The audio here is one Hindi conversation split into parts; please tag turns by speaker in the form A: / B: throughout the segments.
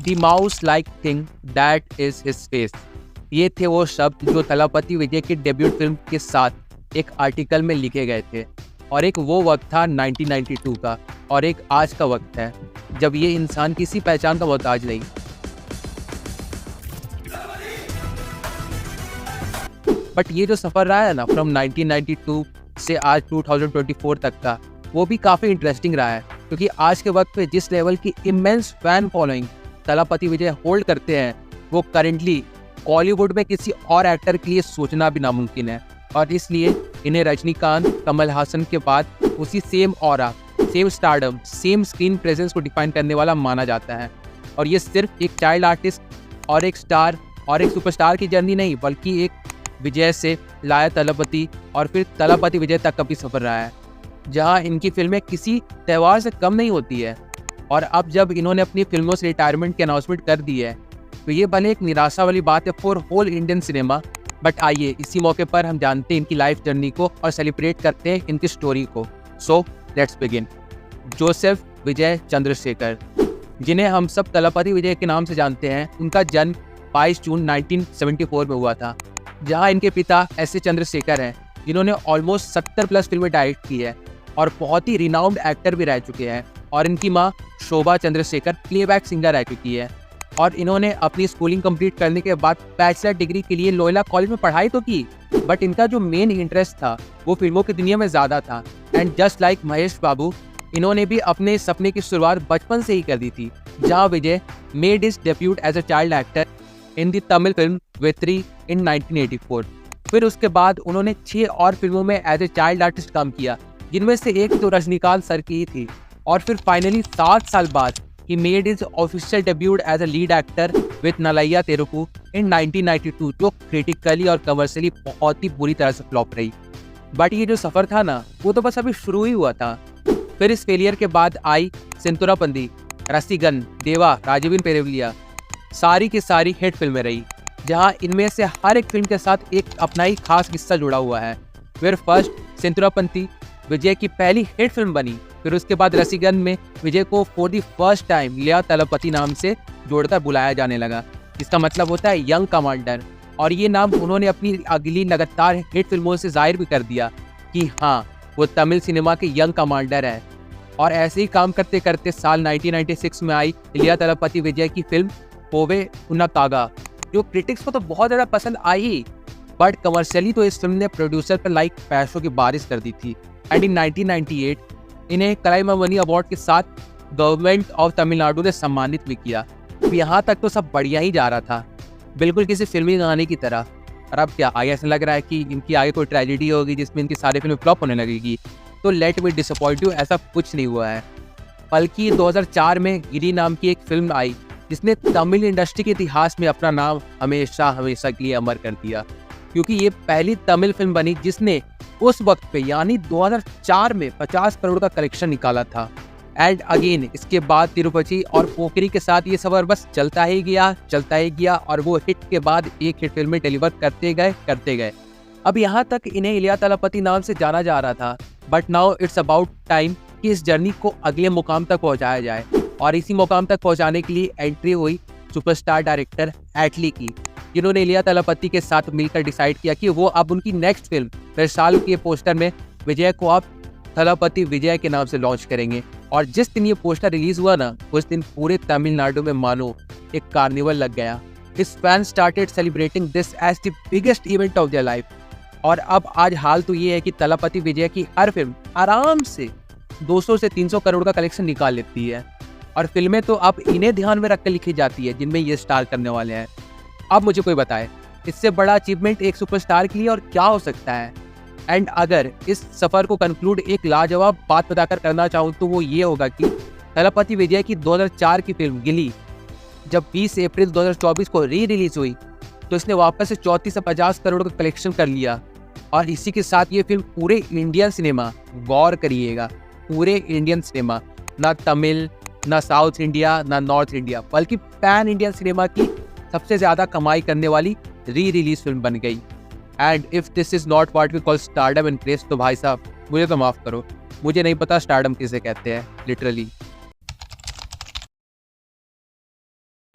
A: The mouse like thing that is his face. ये थे वो शब्द जो थलापति विजय की डेब्यूट फिल्म के साथ एक आर्टिकल में लिखे गए थे। और एक वो वक्त था 1992 का, और एक आज का वक्त है जब ये इंसान किसी पहचान का मोहताज नहीं। बट ये जो सफ़र रहा है ना, फ्रॉम 1992 से आज 2024 तक का, वो भी काफ़ी इंटरेस्टिंग रहा है। क्योंकि आज के वक्त पे जिस लेवल की इमेंस फैन फॉलोइंग थलापति विजय होल्ड करते हैं, वो करेंटली बॉलीवुड में किसी और एक्टर के लिए सोचना भी नामुमकिन है। और इसलिए इन्हें रजनीकांत, कमल हासन के बाद उसी same aura, same stardom, same screen presence को डिफाइन करने वाला माना जाता है। और ये सिर्फ एक चाइल्ड आर्टिस्ट और एक स्टार और एक सुपरस्टार की जर्नी नहीं, बल्कि एक विजय से लाया थलापति और फिर थलापति विजय तक का भी सफर रहा है, जहां इनकी फिल्में किसी त्यौहार से कम नहीं होती है। और अब जब इन्होंने अपनी फिल्मों से रिटायरमेंट की अनाउंसमेंट कर दी है, तो ये भले एक निराशा वाली बात है for whole Indian cinema. But आइए इसी मौके पर हम जानते हैं इनकी लाइफ जर्नी को और सेलिब्रेट करते हैं इनकी स्टोरी को। So let's begin. जोसेफ विजय चंद्रशेखर, जिन्हें हम सब थलापति विजय के नाम से जानते हैं, उनका जन्म 22 जून 1974 में हुआ था। जहां इनके पिता एस ए चंद्रशेखर हैं, जिन्होंने ऑलमोस्ट 70 प्लस फिल्में डायरेक्ट की है और बहुत ही रिनाउंड एक्टर भी रह चुके हैं। और इनकी माँ शोभा चंद्रशेखर प्लेबैक सिंगर रह चुकी है। और इन्होंने अपनी स्कूलिंग कंप्लीट करने के बाद बैचलर डिग्री के लिए लोयला कॉलेज में पढ़ाई तो की, बट इनका जो मेन इंटरेस्ट था वो फिल्मों की दुनिया में ज़्यादा था। एंड जस्ट लाइक महेश बाबू, इन्होंने भी अपने सपने की शुरुआत बचपन से ही कर दी थी, जहाँ Vijay made his debut as a child actor in the Tamil film Vetri in 1984। फिर उसके बाद उन्होंने 6 और फिल्मों में एज ए चाइल्ड आर्टिस्ट काम किया, जिनमें से एक तो रजनीकांत सर की ही थी। और फिर फाइनली 7 साल बाद he made his official debut as a lead actor with Naalaiya Theerpu in 1992, जो क्रिटिकली और कमर्शियली बहुत ही बुरी तरह से फ्लॉप रही। बट ये जो सफ़र था ना, वो तो बस अभी शुरू ही हुआ था। फिर इस फेलियर के बाद आई सेंतुरापंदी, रसीगन, देवा, राजीवन पेरेवलिया, सारी की सारी हिट फिल्में रही, जहां इनमें से हर एक फिल्म के साथ एक अपना ही खास किस्सा जुड़ा हुआ है। फिर फर्स्ट सेंतुरापंथी विजय की पहली हिट फिल्म बनी। फिर उसके बाद रसीगन में विजय को फॉर द फर्स्ट टाइम लिया थलापति नाम से जोड़कर बुलाया जाने लगा, जिसका मतलब होता है यंग कमांडर। और ये नाम उन्होंने अपनी अगली लगातार हिट फिल्मों से जाहिर भी कर दिया कि हाँ, वो तमिल सिनेमा के यंग कमांडर है। और ऐसे ही काम करते करते साल 1996 में आई इलिया थलापति विजय की फिल्म पोवे उन्नाकागा, जो क्रिटिक्स को तो बहुत ज़्यादा पसंद आई, बट कमर्शियली तो इस फिल्म ने प्रोड्यूसर पर लाइक पैसों की बारिश कर दी थी। एंड इन 1998 इन्हें कलाईमामणि अवार्ड के साथ गवर्नमेंट ऑफ तमिलनाडु ने सम्मानित भी किया। तो यहाँ तक तो सब बढ़िया ही जा रहा था, बिल्कुल किसी फिल्मी गाने की तरह। और अब क्या आगे ऐसा लग रहा है कि इनकी आगे कोई ट्रेजेडी होगी जिसमें इनकी सारी फिल्में फ्लॉप होने लगेगी। तो लेट मी डिसअपॉइंट यू, ऐसा कुछ नहीं हुआ है। बल्कि 2004 में गिरी नाम की एक फिल्म आई, जिसने तमिल इंडस्ट्री के इतिहास में अपना नाम हमेशा हमेशा के लिए अमर कर दिया, क्योंकि ये पहली तमिल फिल्म बनी जिसने उस वक्त पे यानी 2004 में 50 करोड़ का कलेक्शन निकाला था। एंड अगेन इसके बाद तिरुपति और पोखरी के साथ ये सफर बस चलता ही गया और वो हिट के बाद एक हिट फिल्म में डिलीवर करते गए। अब यहाँ तक इन्हें इलिया थलापति नाम से जाना जा रहा था, but now it's about time कि इस जर्नी को अगले मुकाम तक पहुँचाया जाए। और इसी मुकाम तक पहुँचाने के लिए एंट्री हुई सुपरस्टार डायरेक्टर एटली की, जिन्होंने इलिया थलापति के साथ मिलकर डिसाइड किया कि वो अब उनकी नेक्स्ट फिल्म त्रिशाल के पोस्टर में विजय को अब थलापति विजय के नाम से लॉन्च करेंगे। और जिस दिन ये पोस्टर रिलीज हुआ ना, उस दिन पूरे तमिलनाडु में मानो एक कार्निवल लग गया। His fan started celebrating this as the biggest event of their life. और अब आज हाल तो ये है कि थलापति विजय की हर फिल्म आराम से 200 से 300 करोड़ का कलेक्शन निकाल लेती है। और फिल्में तो अब इन्हें ध्यान में रखकर लिखी जाती है जिनमें ये स्टार करने वाले हैं। अब मुझे कोई बताए इससे बड़ा अचीवमेंट एक सुपरस्टार के लिए और क्या हो सकता है। एंड अगर इस सफ़र को कंक्लूड एक लाजवाब बात बताकर करना चाहूँ तो वो ये होगा कि थलापति विजय की 2004 की फिल्म गिली जब 20 अप्रैल 2024 को रिलीज हुई, तो इसने वापस से 34 से 50 करोड़ का कलेक्शन कर लिया। और इसी के साथ ये फिल्म पूरे इंडियन सिनेमा, गौर करिएगा, पूरे इंडियन सिनेमा, ना तमिल, ना साउथ इंडिया, ना नॉर्थ इंडिया, बल्कि पैन इंडियन सिनेमा की सबसे ज़्यादा कमाई करने वाली रिलीज फिल्म बन गई। And if this is not what we call stardom and craze, तो भाई साहब मुझे तो माफ़ करो, मुझे नहीं पता स्टारडम किसे कहते हैं लिटरली।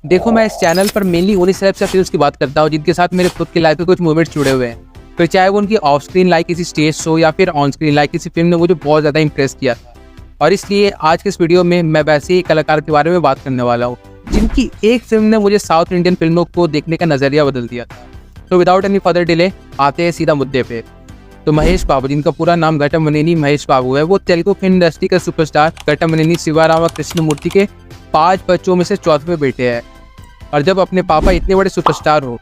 A: देखो, मैं इस चैनल पर मेनली उन्हीं सेलेब्स या फिल्म्स की बात करता हूँ जिनके साथ मेरे खुद की लाइफ के कुछ मोमेंट्स जुड़े हुए हैं। फिर चाहे वो उनकी ऑफ स्क्रीन लाइक किसी स्टेज शो या फिर ऑन स्क्रीन लाइक किसी फिल्म ने मुझे बहुत ज़्यादा इंप्रेस किया था। और इसलिए आज के इस वीडियो में मैं वैसे ही कलाकार के बारे में बात करने वाला हूँ जिनकी एक फिल्म ने मुझे साउथ इंडियन फिल्मों को देखने का नज़रिया बदल दिया था। तो विदाउट एनी फर्दर डिले आते हैं सीधा मुद्दे पे। तो महेश बाबू, जिनका पूरा नाम घटमनेनी महेश बाबू है, वो तेलुगु फिल्म इंडस्ट्री का सुपरस्टार घटमनेनी शिवारामा कृष्णमूर्ति के 5 बच्चों में से चौथे बेटे हैं। और जब अपने पापा इतने बड़े सुपरस्टार हो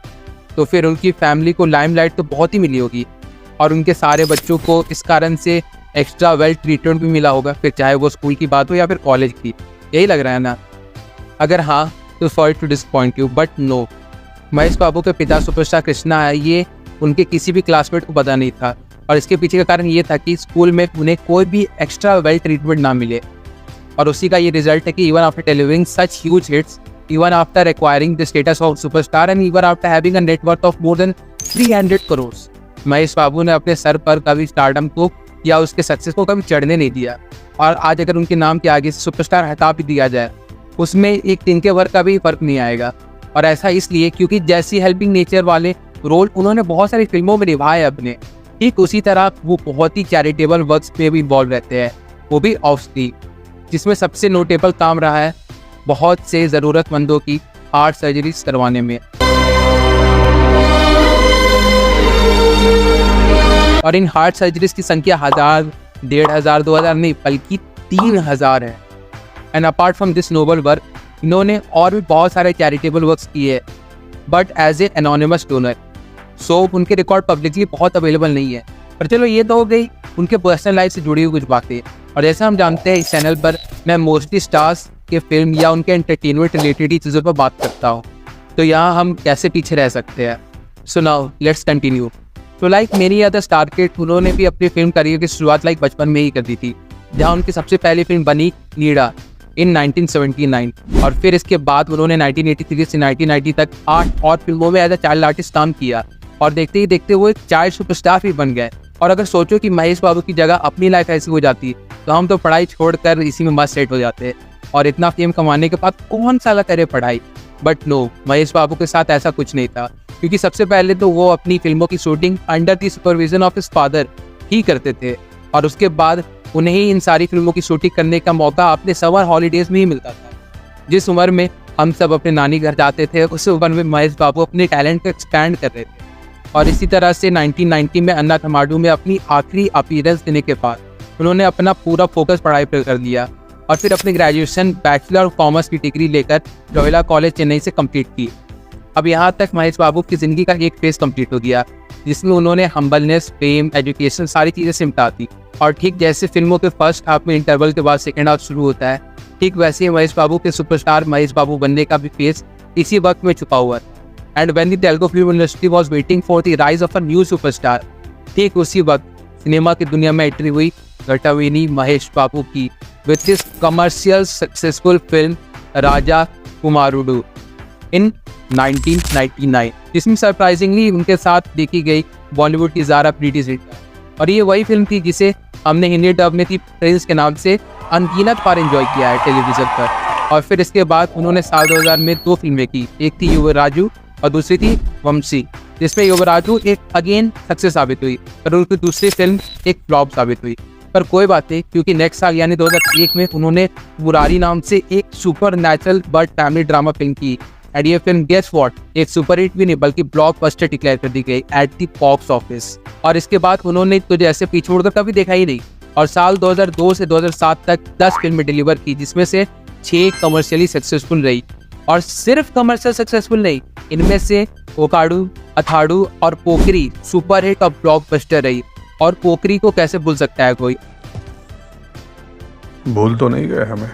A: तो फिर उनकी फैमिली को लाइमलाइट तो बहुत ही मिली होगी और उनके सारे बच्चों को इस कारण से एक्स्ट्रा वेल ट्रीटमेंट भी मिला होगा, फिर चाहे वो स्कूल की बात हो या फिर कॉलेज की। यही लग रहा है ना? अगर हाँ तो sorry to disappoint you, but no. Mahesh Babu के पिता सुपरस्टार कृष्णा है, ये उनके किसी भी क्लासमेट को पता नहीं था। और इसके पीछे का कारण ये था कि स्कूल में उन्हें कोई भी एक्स्ट्रा वेल ट्रीटमेंट ना मिले। और उसी का ये रिजल्ट है कि even after delivering such huge hits, even after acquiring the status of superstar and even after having a net worth of more than 300 crores, Mahesh बाबू ने अपने सर पर कभी स्टारडम को या उसके सक्सेस को कभी चढ़ने नहीं दिया। और आज अगर उनके नाम के आगे से सुपरस्टार हटा भी दिया जाए, उसमें एक तिनके भर का भी फर्क नहीं आएगा। और ऐसा इसलिए क्योंकि जैसी हेल्पिंग नेचर वाले रोल उन्होंने बहुत सारी फिल्मों में निभाए अपने, ठीक उसी तरह वो बहुत ही चैरिटेबल वर्क्स में भी इन्वॉल्व रहते हैं, वो भी ऑफ स्क्रीन, जिसमें सबसे नोटेबल काम रहा है बहुत से ज़रूरतमंदों की हार्ट सर्जरीज करवाने में। और इन हार्ट सर्जरीज की संख्या 1000, 1500, 2000 नहीं बल्कि 3000 है। And apart from this noble work, इन्होंने और भी बहुत सारे चैरिटेबल वर्क्स किए, but as a anonymous donor, so उनके रिकॉर्ड पब्लिकली बहुत अवेलेबल नहीं है। पर चलो, ये तो हो गई उनके पर्सनल लाइफ से जुड़ी हुई कुछ बातें। और जैसा हम जानते हैं, इस चैनल पर मैं मोस्टली स्टार्स के फिल्म या उनके एंटरटेनमेंट रिलेटेड ही चीज़ों पर बात करता हूँ, तो यहाँ हम कैसे पीछे रह सकते हैं। So now let's continue. तो like many other star kid, उन्होंने भी अपने फिल्म करियर की शुरुआत लाइक बचपन में ही कर दी थी, जहाँ उनकी सबसे पहली फिल्म बनी नीड़ा इन 1979। और फिर इसके बाद उन्होंने 1983 से 1990 तक 8 और फिल्मों में एज अ चाइल्ड आर्टिस्ट काम किया। और देखते ही देखते वो एक चाइल्ड सुपरस्टार भी बन गए। और अगर सोचो कि महेश बाबू की जगह अपनी लाइफ ऐसी हो जाती तो हम तो पढ़ाई छोड़कर इसी में मस्त सेट हो जाते और इतना फेम कमाने के बाद कौन साला करे पढ़ाई। बट नो, महेश बाबू के साथ ऐसा कुछ नहीं था, क्योंकि सबसे पहले तो वो अपनी फिल्मों की shooting under the supervision of his father ही करते थे। और उसके बाद उन्हें ही इन सारी फिल्मों की शूटिंग करने का मौका अपने समर हॉलीडेज में ही मिलता था। जिस उम्र में हम सब अपने नानी घर जाते थे, उस उम्र में महेश बाबू अपने टैलेंट को एक्सपैंड कर रहे थे। और इसी तरह से 1990 में अन्ना थमाडू में अपनी आखिरी अपीयरेंस देने के बाद उन्होंने अपना पूरा फोकस पढ़ाई पर कर लिया और फिर अपनी ग्रेजुएशन बैचलर ऑफ कॉमर्स की डिग्री लेकर लोयोला कॉलेज चेन्नई से कंप्लीट की। अब यहाँ तक महेश बाबू की ज़िंदगी का एक फेज कंप्लीट हो गया, जिसमें उन्होंने हम्बलनेस, फेम, एजुकेशन सारी चीज़ें सिमटा दी। और ठीक जैसे फिल्मों के फर्स्ट हाफ में इंटरवल के बाद सेकेंड हाफ शुरू होता है, ठीक वैसे ही महेश बाबू के सुपरस्टार महेश बाबू बनने का भी फेज इसी वक्त में छुपा हुआ था। And when the Telugu film industry was waiting for the rise of a new superstar, ठीक उसी वक्त सिनेमा की दुनिया में एंट्री हुई घटमनेनी महेश बाबू की with his commercial successful film Raja कुमारुडू in 1999, जिसमें सरप्राइजिंगली उनके साथ देखी गई बॉलीवुड की ज़ारा प्रीति जिंटा। और ये वही फिल्म थी जिसे हमने हिंदी डब में थी प्रिंस के नाम से अनगिनत बार एंजॉय किया है टेलीविजन पर। और फिर इसके बाद उन्होंने साल 2000 में 2 फिल्में की, एक थी युवराजू और दूसरी थी वंशी, जिसमें युवराजू एक अगेन सक्सेस साबित हुई और उनकी दूसरी फिल्म एक फ्लॉप साबित हुई। पर कोई बात नहीं, क्योंकि नेक्स्ट साल यानी 2001 में उन्होंने मुरारी नाम से एक super natural but family drama film की। एंड ये फिल्म गेस व्हाट, एक सुपर हिट भी नहीं बल्कि ब्लॉकबस्टर डिक्लेयर कर दी गई एट द बॉक्स ऑफिस। और इसके बाद उन्होंने तुझे ऐसे पीछे छोड़कर कभी देखा ही नहीं। और साल 2002 से 2007 तक 10 फिल्में डिलीवर की, जिसमें से 6 कमर्शियली सक्सेसफुल रही। और सिर्फ कमर्शियल सक्सेसफुल नहीं, इनमें से ओकाडू, अथाडू और पोखरी सुपर हिट और ब्लॉकबस्टर रही। और पोखरी को कैसे भूल सकता है कोई?
B: भूल तो नहीं गए हमें।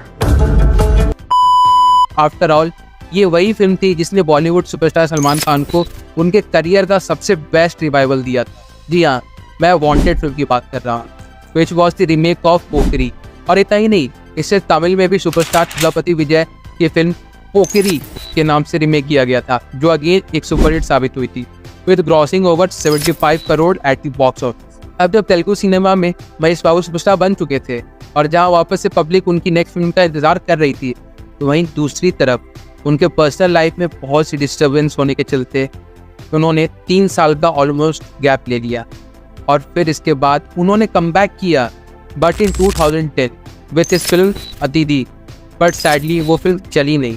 A: आफ्टर ऑल ये वही फिल्म थी जिसने बॉलीवुड सुपरस्टार सलमान खान को उनके करियर का सबसे बेस्ट रिवाइवल दिया था। जी हाँ, मैं वांटेड फिल्म की बात कर रहा हूँ, which was the remake of Pokiri. और इतना ही नहीं, इससे तमिल में भी सुपरस्टार थलपति विजय की फिल्म पोखरी के नाम से रीमेक किया गया था, जो अगेन एक सुपरहिट साबित हुई थी with grossing over 75 crore at the box office. अब जब तेलुगु सिनेमा में महेश बाबू सुपरस्टार बन चुके थे और जहां वापस से पब्लिक उनकी नेक्स्ट फिल्म का इंतजार कर रही थी, तो वहीं दूसरी तरफ उनके पर्सनल लाइफ में बहुत सी डिस्टर्बेंस होने के चलते उन्होंने 3 साल का ऑलमोस्ट गैप ले लिया और फिर इसके बाद उन्होंने कमबैक किया बट इन 2010 विथ इस फिल्म अतिथि। बट सैडली वो फिल्म चली नहीं।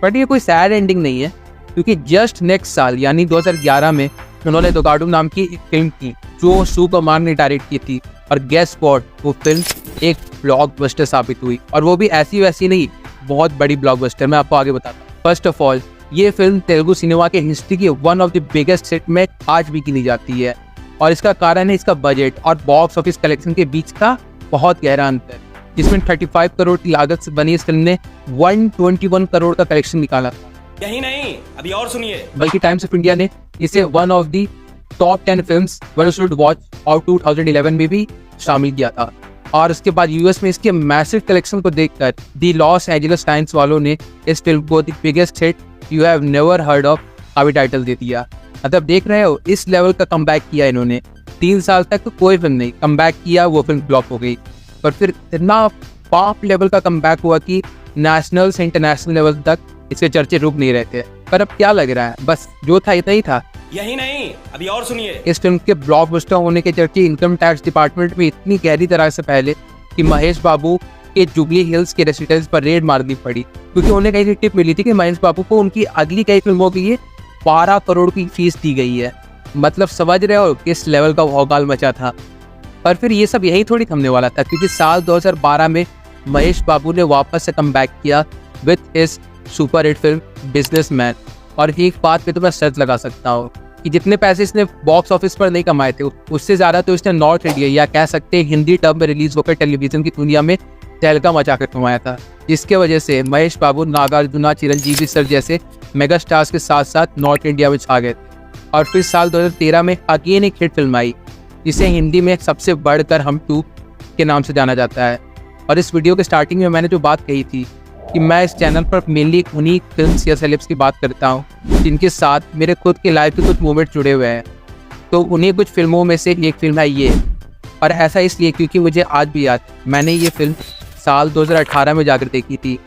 A: बट ये कोई सैड एंडिंग नहीं है क्योंकि जस्ट नेक्स्ट साल यानी 2011 में उन्होंने दोगाडू नाम की एक फिल्म की जो सुकुमार ने डायरेक्ट की थी और गेस व्हाट, वो फिल्म एक ब्लॉकबस्टर साबित हुई और वो भी ऐसी वैसी नहीं, बहुत बड़ी ब्लॉकबस्टर। मैं आपको आगे बताता हूँ। फर्स्ट ऑफ ऑल ये फिल्म तेलुगु सिनेमा के हिस्ट्री की one of the biggest hit में आज भी गिनी जाती है और इसका कारण है इसका बजट और बॉक्स ऑफिस कलेक्शन के बीच का बहुत गहरा अंतर, जिसमें 35 करोड़ की लागत से बनी इस फिल्म ने 121 करोड़ का कलेक्शन निकाला था।
B: यही नहीं, अभी और सुनिए।
A: बल्कि टाइम्स ऑफ इंडिया ने इसे one of the top 10 films one should watch और 2011 में भी शामिल किया था। और उसके बाद यूएस में इसके मैसिव कलेक्शन को देखकर दी लॉस एंजेलिस टाइम्स वालों ने इस फिल्म को the biggest hit you have never heard of का भी टाइटल दे दिया। मतलब देख रहे हो, इस लेवल का कमबैक किया इन्होंने। 3 साल तक तो कोई फिल्म नहीं, कमबैक किया वो फिल्म फ्लॉप हो गई, पर फिर इतना टॉप लेवल का कमबैक हुआ कि नेशनल से इंटरनेशनल लेवल तक इसके चर्चे रुक नहीं रहे थे। पर अब क्या लग रहा है, बस जो था इतना ही था।
B: यही नहीं, अभी और सुनिए।
A: इस फिल्म के ब्लॉकबस्टर होने के चर्चे इनकम टैक्स डिपार्टमेंट में इतनी गहरी तरह से फैले कि महेश बाबू के जुबली हिल्स के रेसिडेंस पर रेड मारनी पड़ी क्योंकि उन्हें कहीं टिप मिली थी कि महेश बाबू को उनकी अगली कई फिल्मों के लिए 12 करोड़ की फीस दी गई है। मतलब समझ रहे हो किस लेवल का भौकाल मचा था। पर फिर ये सब यही थोड़ी थमने वाला था क्योंकि साल 2012 में महेश बाबू ने वापस से कमबैक किया with his super hit film businessman. और एक बात पे तो मैं सर्च लगा सकता हूँ कि जितने पैसे इसने बॉक्स ऑफिस पर नहीं कमाए थे उससे ज़्यादा तो इसने नॉर्थ इंडिया या कह सकते हैं हिंदी डब में रिलीज होकर टेलीविजन की दुनिया में तहलका मचा कर कमाया था, जिसके वजह से महेश बाबू, नागार्जुना, चिरंजीवी सर जैसे मेगा स्टार्स के साथ साथ नॉर्थ इंडिया में छा गए थे। और फिर साल 2013 में अगेन एक हिट फिल्म आई जिसे हिंदी में सबसे बढ़कर हम 2 के नाम से जाना जाता है। और इस वीडियो के स्टार्टिंग में मैंने जो बात कही थी कि मैं इस चैनल पर मेनली उन्हीं फिल्म्स या सेलेब्स की बात करता हूँ जिनके साथ मेरे खुद के लाइफ के कुछ मोमेंट जुड़े हुए हैं, तो उन्हीं कुछ फिल्मों में से एक फिल्म है ये। और ऐसा इसलिए क्योंकि मुझे आज भी याद, मैंने ये फिल्म साल 2018 में जाकर देखी थी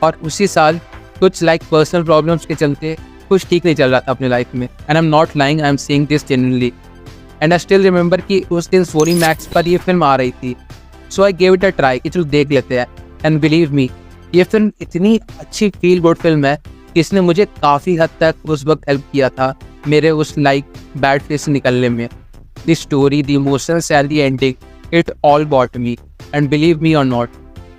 A: और उसी साल कुछ पर्सनल प्रॉब्लम्स के चलते कुछ ठीक नहीं चल रहा था अपने लाइफ में। And I am not lying, I am saying this genuinely. And I still remember कि उस दिन सोनी मैक्स पर ये फिल्म आ रही थी, so I gave it a try कि चलो देख लेते हैं। एंड बिलीव मी, ये फिल्म इतनी अच्छी फील गुड फिल्म है कि इसने मुझे काफ़ी हद तक उस वक्त हेल्प किया था मेरे उस बैड फेस से निकलने में। The story, the emotions and the ending, it all got me. And believe me और not,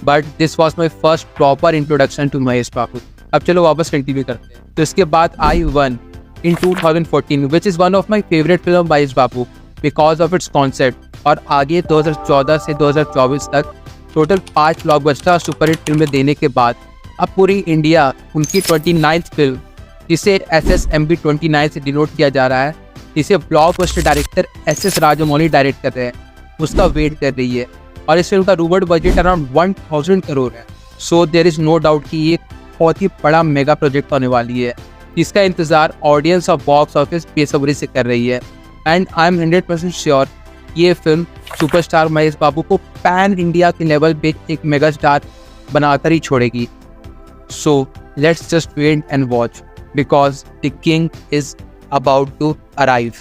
A: but this was my first proper introduction to Mahesh Babu. अब चलो वापस कंटिन्यू करते हैं। तो इसके बाद आई one in 2014 which is one of my favourite film Mahesh Babu because of its concept. और आगे 2014 से 2024 तक टोटल 5 ब्लॉकबस्टर सुपरहिट फिल्में देने के बाद अब पूरी इंडिया उनकी 29th फिल्म, जिसे SSMB 29 से डिनोट किया जा रहा है, जिसे blockbuster director SS Rajamouli direct कर रहे हैं, उसका वेट कर रही है। और इस फिल्म का रूमर्ड बजट अराउंड 1000 करोड़ है। So there is no doubt कि ये बहुत ही बड़ा मेगा प्रोजेक्ट होने वाली है जिसका इंतज़ार ऑडियंस और बॉक्स ऑफिस बेसब्री से कर रही है। एंड आई एम 100% श्योर ये फिल्म सुपरस्टार महेश बाबू को पैन इंडिया के लेवल पे एक मेगा स्टार बनाकर ही छोड़ेगी। So let's just wait and watch because the king is about to arrive.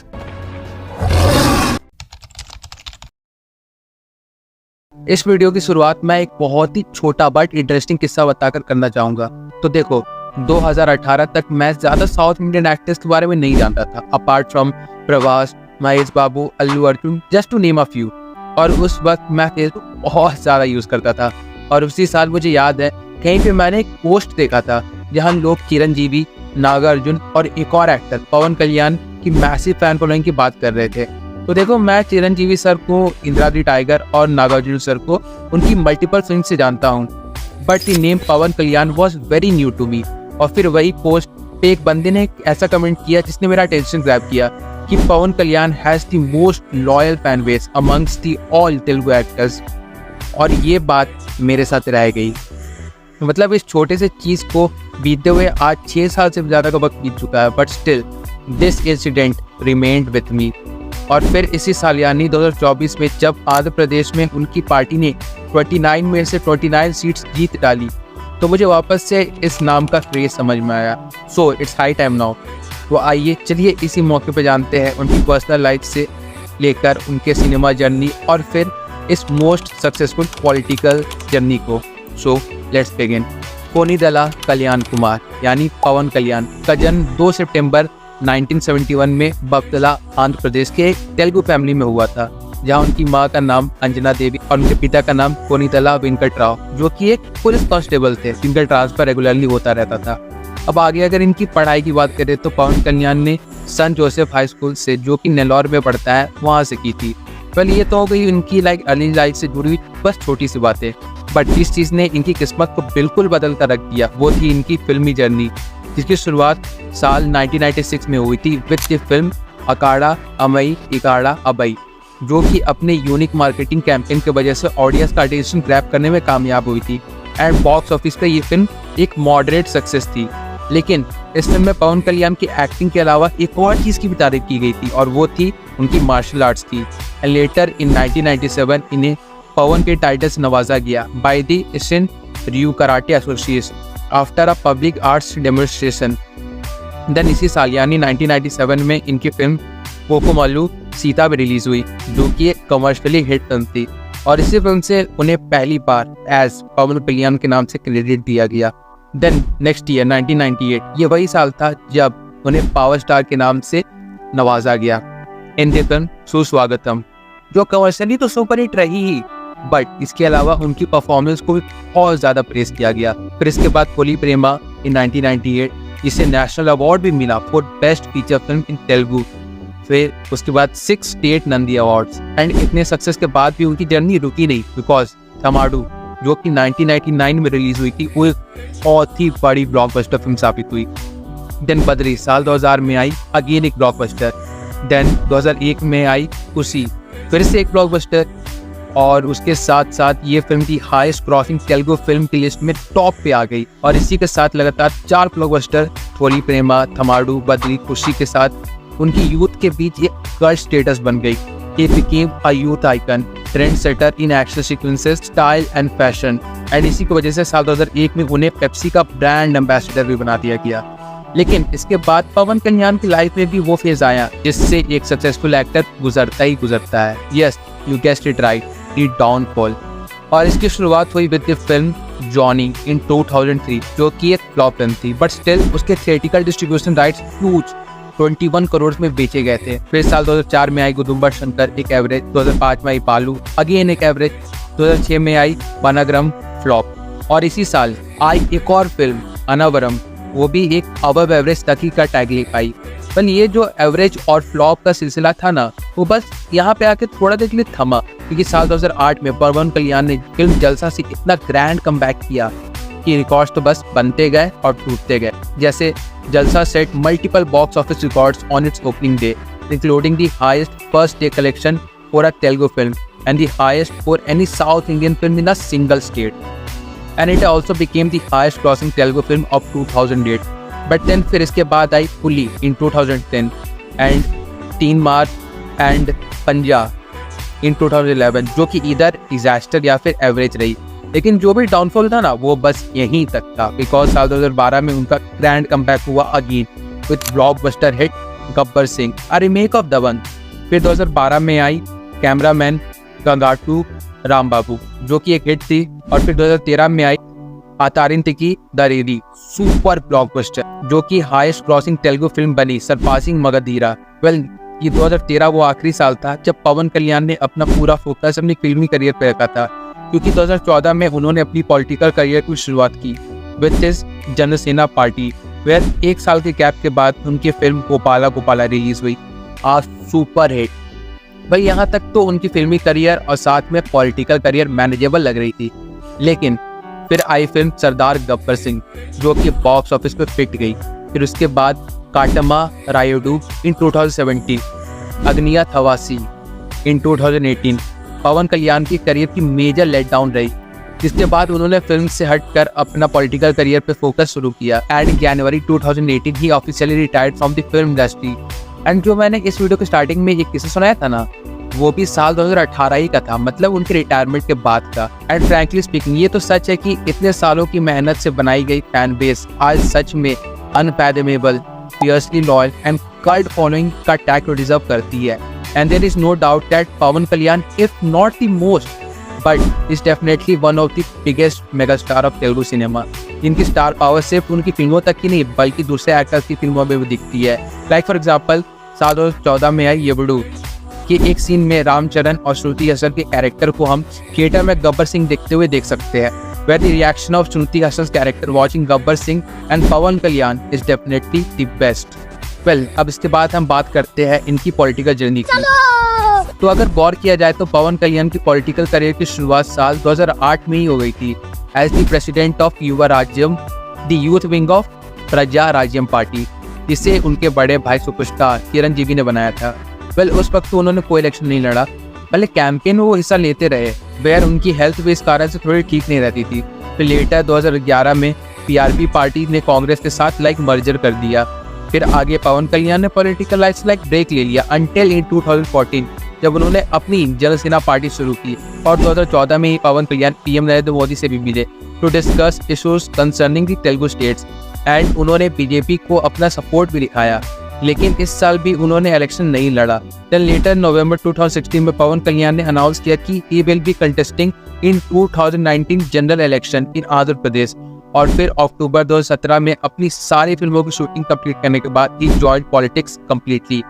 A: इस वीडियो की शुरुआत मैं एक बहुत ही छोटा बट इंटरेस्टिंग किस्सा बताकर करना चाहूँगा। तो देखो, 2018 तक मैं ज़्यादा साउथ इंडियन एक्टर्स के बारे में नहीं जानता था apart from Prabhas, Mahesh Babu, Allu Arjun, just to name a few. और उस वक्त मैं फेसबुक बहुत ज़्यादा यूज़ करता था। और उसी साल मुझे याद है कहीं पे मैंने एक पोस्ट देखा था जहाँ लोग चिरंजीवी, नागार्जुन और एक और एक्टर पवन कल्याण की मैसिव फैन फॉलोइंग की बात कर रहे थे। तो देखो, मैं चिरंजीवी सर को इंद्रादी टाइगर और नागार्जुन सर को उनकी मल्टीपल फिल्म से जानता हूँ, but the name Pawan Kalyan was very new to me. और फिर वही पोस्ट पे एक बंदे ने ऐसा कमेंट किया जिसने मेरा अटेंशन ग्रैब किया कि Pawan Kalyan has the most loyal fan base amongst the all Telugu actors. और ये बात मेरे साथ रह गई। मतलब इस छोटे से चीज़ को बीतते हुए आज 6 साल से ज़्यादा का वक्त बीत चुका है, but still this incident remained with me. और फिर इसी साल यानी 2024 में जब आंध्र प्रदेश में उनकी पार्टी ने 29 में से 29 सीट्स जीत डाली, तो मुझे वापस से इस नाम का क्रेज समझ में आया। So it's high time now. तो आइए चलिए इसी मौके पे जानते हैं उनकी पर्सनल लाइफ से लेकर उनके सिनेमा जर्नी और फिर इस मोस्ट सक्सेसफुल पॉलिटिकल जर्नी को। So let's begin. Konidela Kalyan Kumar यानी पवन कल्याण का जन्म 2 सितंबर 1971 में बक्तला आंध्र प्रदेश के एक तेलुगु फैमिली में हुआ था, जहां उनकी मां का नाम अंजना देवी और उनके पिता का नाम कोनिदला वेंकट राव, जो कि एक पुलिस कांस्टेबल थे जिनका ट्रांसफर रेगुलरली होता रहता था। अब आगे अगर इनकी पढ़ाई की बात करें तो पवन कल्याण ने सन जोसेफ हाई स्कूल से, जो कि नेल्लौर में पढ़ता है, वहां से की थी। वेल ये तो हो गई इनकी अर्ली लाइफ से जुड़ी हुई बस छोटी सी बातें, बट जिस चीज़ ने इनकी किस्मत को बिल्कुल बदल कर रख दिया वो थी इनकी फिल्मी जर्नी, जिसकी शुरुआत साल 1996 में हुई थी विद द फिल्म अकाड़ा अमई इकाड़ा अबई, जो कि अपने यूनिक मार्केटिंग कैंपेन की वजह से ऑडियंस का अटेंशन ग्रैब करने में कामयाब हुई थी। एंड बॉक्स ऑफिस पे ये फिल्म एक मॉडरेट सक्सेस थी। लेकिन इस फिल्म में पवन कल्याण की एक्टिंग के अलावा एक और चीज़ की भी तारीफ की गई थी और वो थी उनकी मार्शल आर्ट्स की। एंड लेटर इन 1997 इन्हें पवन के टाइटल से नवाजा गया by the Asian ryu karate association after a public arts demonstration. Then इसी साल यानी 1997 में इनकी फिल्म कोकोमल्लू सीता भी रिलीज हुई, जो कि एक कमर्शियली हिट फिल्म थी और इसी फिल्म से उन्हें पहली बार एज पवन कल्याण के नाम से क्रेडिट दिया गया। देन नेक्स्ट ईयर 1998 ये वही साल था जब उन्हें पावर स्टार के नाम से नवाजा गया इन द फिल्म सुस्वागतम, जो कमर्शियली तो सुपर हिट रही ही, बट इसके अलावा उनकी परफॉर्मेंस को भी बहुत ज़्यादा प्रेस किया गया। फिर इसके बाद पुली प्रेमा इन 1998 जिसे नेशनल अवार्ड भी मिला for best feature film in Telugu. फिर उसके बाद 6 स्टेट नंदी अवार्ड्स। एंड इतने सक्सेस के बाद भी उनकी जर्नी रुकी नहीं, बिकॉज थमाडू जो कि 1999 में रिलीज हुई थी वो एक बहुत ही बड़ी ब्लॉकबस्टर फिल्म साबित हुई। देन बद्री साल 2000 में आई, अगेन एक ब्लॉकबस्टर। देन 2001 में आई खुशी, फिर से एक ब्लॉकबस्टर। और उसके साथ साथ ये फिल्म की हाईएस्ट क्रॉसिंग तेलुगु फिल्म की लिस्ट में टॉप पे आ गई। और इसी के साथ लगातार 4 ब्लॉकबस्टर थोली प्रेमा, थमाडू, बद्री, खुशी के साथ उनकी यूथ के बीच एक कल्ट स्टेटस बन गई। He became a youth icon, trendsetter in action sequences, style and fashion. And इसी की वजह से साल 2001 में उन्हें पेप्सी का ब्रांड एम्बेसडर भी बना दिया गया। लेकिन इसके बाद पवन कल्याण की लाइफ में भी वो फेज आया जिससे एक सक्सेसफुल एक्टर गुजरता ही गुजरता है। Yes, you guessed it right, the downfall. और इसकी शुरुआत हुई विद द फिल्म जॉनी इन 2003, जो कि एक फ्लॉप फिल्म थी, बट स्टिल उसके theatrical distribution rights huge 21 crore में बेचे गए थे। फिर साल 2004 में आई गुदुम्बर शंकर, एक एवरेज। 2005 में आई पालू, अगेन एक एवरेज। 2006 में आई वनाग्रम, फ्लॉप। और इसी साल आई एक और फिल्म अनावरम, वो भी एक अबव एवरेज तक ही का टैग ले पाई। पर ये जो एवरेज और फ्लॉप का सिलसिला था ना, वो बस यहाँ पे आके थोड़ा देर के लिए थमा, क्योंकि साल 2008 में पवन कल्याण ने फिल्म जलसा से इतना ग्रैंड कमबैक किया कि रिकॉर्ड्स तो बस बनते गए और टूटते गए। जैसे Jalsa set multiple box office records on its opening day, including the highest first day collection for a Telugu film and the highest for any south Indian film in a single state. And it also became the highest crossing Telugu film of 2008। But then फिर इसके बाद आई पुली इन 2010 एंड 3 मार्च एंड पंजा इन 2011, जो कि इधर डिजास्टर या फिर एवरेज रही। लेकिन जो भी डाउनफॉल था ना, वो बस यहीं तक था, बिकॉज साल 2012 में उनका ग्रैंड कमबैक हुआ again with blockbuster hit Gabbar Singh, a remake of Dabangg. फिर 2012 में आई कैमरामैन गंगाटू राम बाबू, जो कि एक हिट थी। और फिर 2013 में आई आतारिंतिकी दरेरी, सुपर ब्लॉकबस्टर, जो कि हाईएस्ट क्रॉसिंग तेलुगु फिल्म बनी, सरपासिंग मगधीरा। वेल, ये 2013 वो आखिरी साल था जब पवन कल्याण ने अपना पूरा फोकस अपनी फिल्मी करियर पर रखा था, क्योंकि 2014 में उन्होंने अपनी पॉलिटिकल करियर की शुरुआत की with his Janasena party, where 1 साल के गैप के बाद उनकी फिल्म गोपाला गोपाला रिलीज हुई, आज सुपर हिट। भाई यहाँ तक तो उनकी फिल्मी करियर और साथ में पॉलिटिकल करियर मैनेजेबल लग रही थी। लेकिन फिर आई फिल्म सरदार गब्बर सिंह, जो कि बॉक्स ऑफिस पे फिट गई। फिर उसके बाद काटमा रायोडू इन 2017, अग्निया थवासी इन 2018 पवन कल्याण की करियर की मेजर लेट डाउन रही, जिसके बाद उन्होंने फिल्म से हटकर अपना पॉलिटिकल करियर पे फोकस शुरू किया। And January 2018 he officially retired from the film industry. And जो मैंने इस वीडियो के स्टार्टिंग में एक किस्सा सुनाया था ना, वो भी साल 2018 ही का था, मतलब उनके रिटायरमेंट के बाद का। एंड फ्रैंकली स्पीकिंग ये तो सच है कि इतने सालों की मेहनत से बनाई गई फैन बेस आज सच में unfathomable, fiercely loyal and cult following का टैग तो डिजर्व करती है। And there is no doubt that Pawan Kalyan if not the most but is definitely one of the biggest mega star of Telugu cinema, जिनकी स्टार पावर सिर्फ उनकी फिल्मों तक ही नहीं बल्कि दूसरे एक्टर्स की फिल्मों में भी दिखती है। लाइक फॉर एग्जाम्पल साल 2014 में आई येवुडू कि एक सीन में रामचरण और श्रुति हसन के कैरेक्टर को हम थिएटर में गब्बर सिंह देखते हुए देख सकते हैं। Where the reaction of Shruti Haasan character watching Gabbar Singh and Pawan Kalyan is definitely the best. Well, अब इसके बाद हम बात करते हैं इनकी पॉलिटिकल जर्नी की। तो अगर गौर किया जाए तो पवन कल्याण की पॉलिटिकल करियर की शुरुआत साल 2008 में ही हो गई थी एज द प्रेसिडेंट ऑफ युवा राज्यम, द यूथ विंग ऑफ प्रजा राज्यम पार्टी, जिसे उनके बड़े भाई सुपरस्टार चिरंजीवी ने बनाया था। वेल, उस वक्त तो उन्होंने कोई इलेक्शन नहीं लड़ा, पहले कैंपेन में वो हिस्सा लेते रहे, वेयर उनकी हेल्थ भी इस कारण से थोड़ी ठीक नहीं रहती थी। फिर लेटर 2011 में पीआरपी पार्टी ने कांग्रेस के साथ मर्जर कर दिया। फिर आगे पवन कल्याण ने पॉलिटिकल लाइफ से ब्रेक ले लिया अंटिल इन 2014 जब उन्होंने अपनी जनसेना पार्टी शुरू की, और 2014 में ही पवन कल्याण पीएम नरेंद्र मोदी से भी मिले to discuss issues concerning the Telugu states, and उन्होंने बीजेपी को अपना सपोर्ट भी दिखाया। लेकिन इस साल भी उन्होंने इलेक्शन नहीं लड़ा। देन लेटर नवंबर 2016 में पवन कल्याण ने अनाउंस किया कि he will be contesting in 2019 general election in Andhra Pradesh, और फिर अक्टूबर 2017 में अपनी सारी फिल्मों की शूटिंग कंप्लीट करने के बाद he joined politics completely.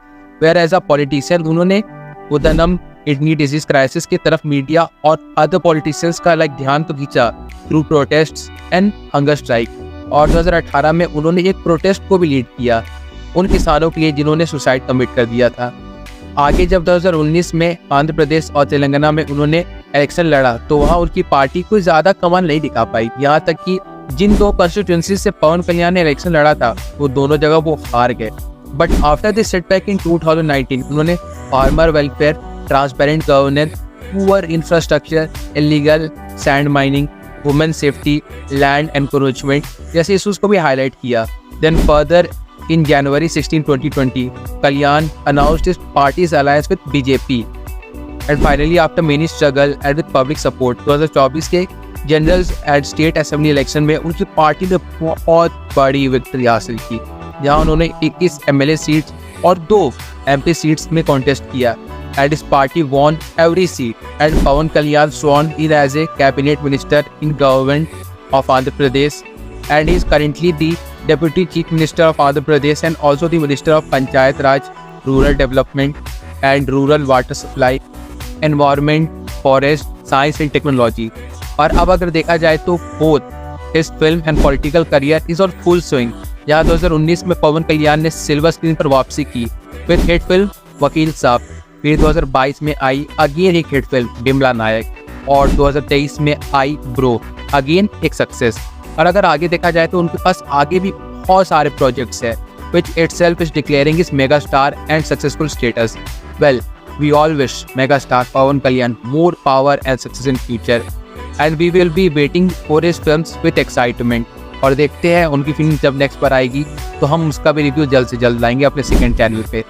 A: Where as a politician उन्होंने उदनम किडनी डिजीज क्राइसिस की तरफ मीडिया और अदर पॉलिटिशियंस का ध्यान तो खींचा through protests and hunger strike, और 2018 में उन्होंने एक प्रोटेस्ट को भी लीड किया उन किसानों के लिए जिन्होंने सुसाइड कमिट कर दिया था। आगे जब 2019 में आंध्र प्रदेश और तेलंगाना में उन्होंने इलेक्शन लड़ा तो वहाँ उनकी पार्टी कोई ज्यादा कमान नहीं दिखा पाई, यहाँ तक कि जिन दो कॉन्स्टिट्यूंसी से पवन कल्याण ने इलेक्शन लड़ा था वो दोनों जगह वो हार गए। But after this setback in 2019 उन्होंने farmer welfare, transparent governance, poor infrastructure, illegal sand mining, women safety, land encroachment जैसे इशूज को भी हाईलाइट किया। Then further in January 16, 2020, Kalyan announced his party's alliance with BJP. And finally, after many struggle and with public support, 2024 के general and state assembly election में उनकी पार्टी ने बहुत बड़ी विक्ट्री हासिल की, जहां उन्होंने 21 MLA सीट्स और 2 MP सीट्स में कॉन्टेस्ट किया। And his party won every seat. And Pawan Kalyan sworn in as a cabinet minister in government of Andhra Pradesh. And he is currently the Deputy Chief Minister of Andhra Pradesh and also the Minister of Panchayat Raj, Rural Development and Rural Water Supply, Environment, Forest, Science and Technology. और अब अगर देखा जाए तो both his film and political career is on full swing, जहाँ 2019 में पवन कल्याण ने सिल्वर स्क्रीन पर वापसी की with हिट फिल्म वकील साहब। फिर 2022 में आई अगेन एक हिट फिल्म बिमला नायक, और 2023 में आई ब्रो, अगेन एक सक्सेस। और अगर आगे देखा जाए तो उनके पास आगे भी बहुत सारे प्रोजेक्ट्स हैं which itself is declaring his mega star and successful status. Well, we all wish mega star Pawan Kalyan more power and success in future, and we will be waiting for his films with excitement. और देखते हैं उनकी फिल्म जब नेक्स्ट पर आएगी तो हम उसका भी रिव्यू जल्द से जल्द लाएंगे अपने सेकंड चैनल पे।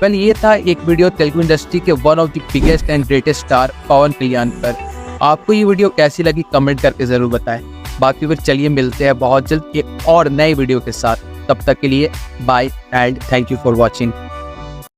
A: वेल, ये था एक वीडियो तेलुगु इंडस्ट्री के one of the biggest and greatest star Pawan Kalyan पर। आपको ये वीडियो कैसी लगी कमेंट करके जरूर बताएं। बाकी फिर चलिए मिलते हैं बहुत जल्द एक और नए वीडियो के साथ। तब तक के लिए bye and thank you for watching.